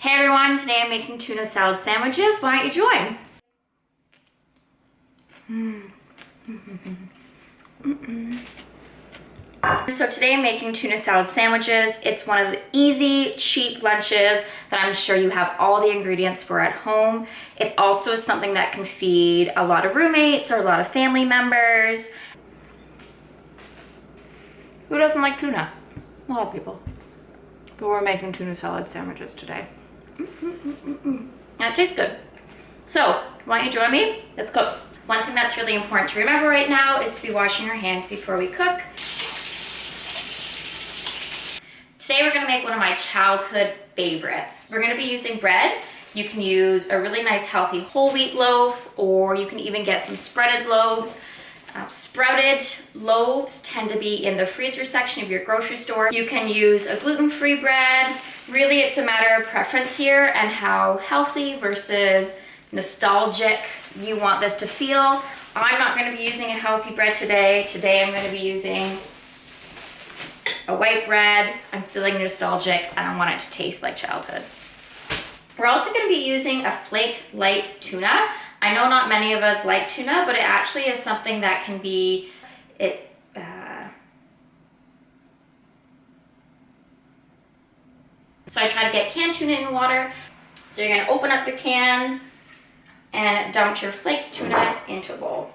Hey everyone, today I'm making tuna salad sandwiches. Why don't you join? So today I'm making tuna salad sandwiches. It's one of the easy, cheap lunches that I'm sure you have all the ingredients for at home. It also is something that can feed a lot of roommates or a lot of family members. Who doesn't like tuna? A lot of people. But we're making tuna salad sandwiches today. And it tastes good. So, why don't you join me? Let's cook. One thing that's really important to remember right now is to be washing your hands before we cook. Today we're gonna make one of my childhood favorites. We're gonna be using bread. You can use a really nice healthy whole wheat loaf, or you can even get some spreaded loaves. Sprouted loaves tend to be in the freezer section of your grocery store. You can use a gluten-free bread. Really, it's a matter of preference here and how healthy versus nostalgic you want this to feel. I'm not going to be using a healthy bread today. Today I'm going to be using a white bread. I'm feeling nostalgic and I want it to taste like childhood. We're also going to be using a flaked light tuna. I know not many of us like tuna, but it actually is something that can be, So I try to get canned tuna in water. So you're gonna open up your can and dump your flaked tuna into a bowl.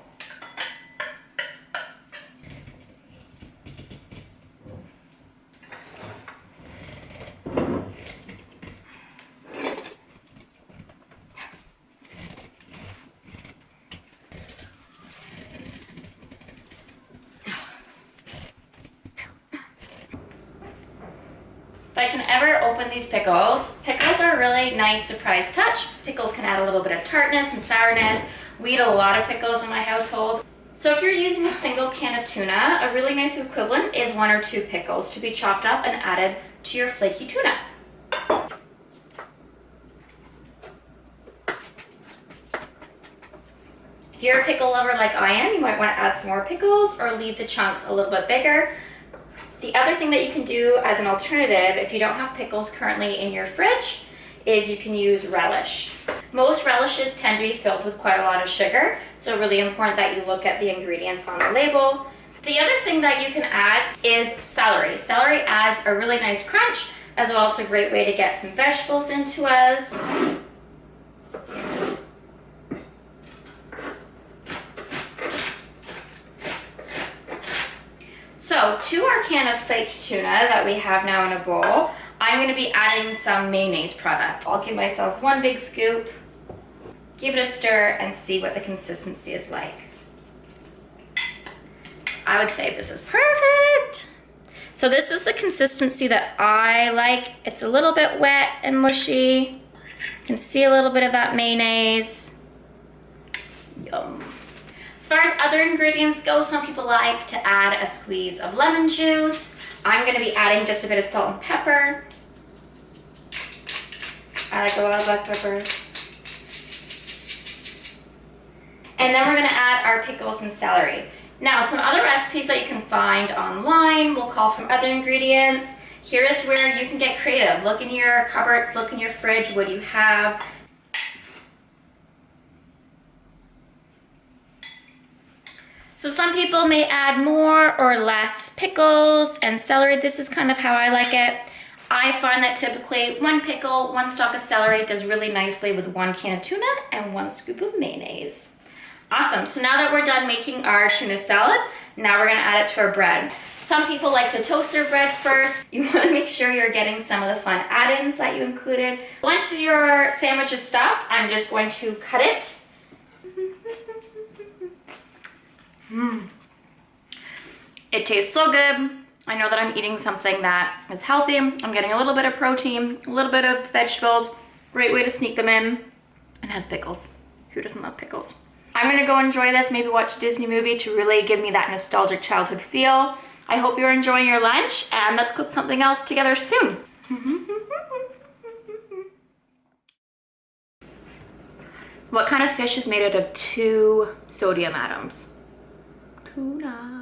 If I can ever open these pickles are a really nice surprise touch. Pickles can add a little bit of tartness and sourness. We eat a lot of pickles in my household. So if you're using a single can of tuna, a really nice equivalent is 1 or 2 pickles to be chopped up and added to your flaky tuna. If you're a pickle lover like I am, you might want to add some more pickles or leave the chunks a little bit bigger. The other thing that you can do as an alternative, if you don't have pickles currently in your fridge, is you can use relish. Most relishes tend to be filled with quite a lot of sugar, so really important that you look at the ingredients on the label. The other thing that you can add is celery. Celery adds a really nice crunch, as well as a great way to get some vegetables into us. So to our can of flaked tuna that we have now in a bowl, I'm going to be adding some mayonnaise product. I'll give myself 1 big scoop, give it a stir, and see what the consistency is like. I would say this is perfect. So this is the consistency that I like. It's a little bit wet and mushy. You can see a little bit of that mayonnaise. Yum. As far as other ingredients go, some people like to add a squeeze of lemon juice. I'm going to be adding just a bit of salt and pepper. I like a lot of black pepper. And then we're going to add our pickles and celery. Now, some other recipes that you can find online will call for other ingredients. Here is where you can get creative. Look in your cupboards, look in your fridge, what do you have? So some people may add more or less pickles and celery. This is kind of how I like it. I find that typically 1 pickle, 1 stalk of celery does really nicely with 1 can of tuna and 1 scoop of mayonnaise. Awesome, so now that we're done making our tuna salad, now we're gonna add it to our bread. Some people like to toast their bread first. You wanna make sure you're getting some of the fun add-ins that you included. Once your sandwich is stuffed, I'm just going to cut it. It tastes so good. I know that I'm eating something that is healthy. I'm getting a little bit of protein, a little bit of vegetables. Great way to sneak them in. And has pickles. Who doesn't love pickles? I'm gonna go enjoy this, maybe watch a Disney movie to really give me that nostalgic childhood feel. I hope you're enjoying your lunch, and let's cook something else together soon. What kind of fish is made out of 2 sodium atoms? Tuna.